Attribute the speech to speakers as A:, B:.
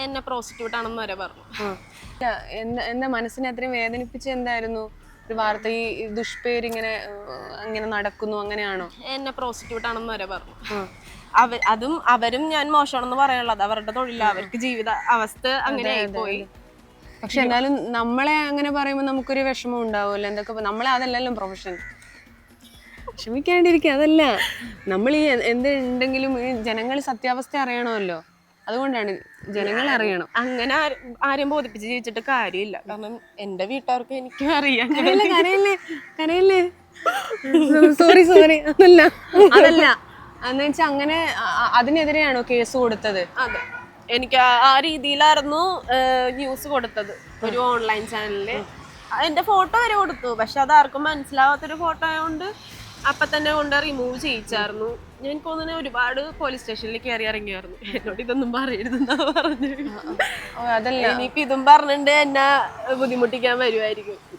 A: എന്നെ പ്രോസ്റ്റിറ്റ്യൂട്ട് ആണെന്ന് വരെ പറഞ്ഞു.
B: എന്താ മനസ്സിനെ അത്രയും വേദനിപ്പിച്ച് എന്തായിരുന്നു ഒരു വാർത്ത? ഈ ദുഷ്പേരിങ്ങനെ ഇങ്ങനെ നടക്കുന്നു അങ്ങനെയാണോ?
A: എന്നെ പ്രോസ്റ്റിറ്റ്യൂട്ട് ആണെന്ന് വരെ പറഞ്ഞു. അവരും ഞാൻ മോശമാണെന്ന് പറയാനുള്ളത് അവരുടെ തൊഴില, അവർക്ക് ജീവിത അവസ്ഥ അങ്ങനെ ആയിപ്പോയി.
B: പക്ഷെ എന്നാലും നമ്മളെ അങ്ങനെ പറയുമ്പോൾ നമുക്കൊരു വിഷമം ഉണ്ടാവുമല്ലോ. എന്തൊക്കെ നമ്മളെ അതല്ലല്ലോ പ്രൊഫഷൻ. ക്ഷമിക്കാണ്ടിരിക്കുക, അതല്ല നമ്മൾ ഈ എന്തുണ്ടെങ്കിലും ഈ ജനങ്ങൾ സത്യാവസ്ഥ അറിയണമല്ലോ. അതുകൊണ്ടാണ് ജനങ്ങൾ അറിയണം.
A: അങ്ങനെ ആരെയും ബോധിപ്പിച്ച് ജീവിച്ചിട്ട് കാര്യമില്ല. കാരണം എന്റെ വീട്ടുകാർക്ക് എനിക്കും അറിയാം.
B: കരയല്ലേ സോറി അതല്ല എന്ന് വെച്ചാൽ അങ്ങനെ അതിനെതിരെയാണോ കേസ് കൊടുത്തത്?
A: അതെ, എനിക്ക് ആ രീതിയിലായിരുന്നു ന്യൂസ് കൊടുത്തത്. ഒരു ഓൺലൈൻ ചാനലില് എന്റെ ഫോട്ടോ വരെ കൊടുത്തു. പക്ഷെ അത് ആർക്കും മനസ്സിലാവാത്തൊരു ഫോട്ടോ ആയതുകൊണ്ട് അപ്പൊ തന്നെ കൊണ്ട് റിമൂവ് ചെയ്യിച്ചായിരുന്നു. ഞാൻ തോന്നുന്നു ഒരുപാട് പോലീസ് സ്റ്റേഷനിൽ കയറി ഇറങ്ങിയായിരുന്നു. എന്നോട് ഇതൊന്നും പറയരുതെന്നാ പറഞ്ഞു.
B: അതല്ല,
A: ഇനിയിപ്പൊ ഇതും പറഞ്ഞിട്ട് എന്നെ ബുദ്ധിമുട്ടിക്കാൻ വരുമായിരിക്കും.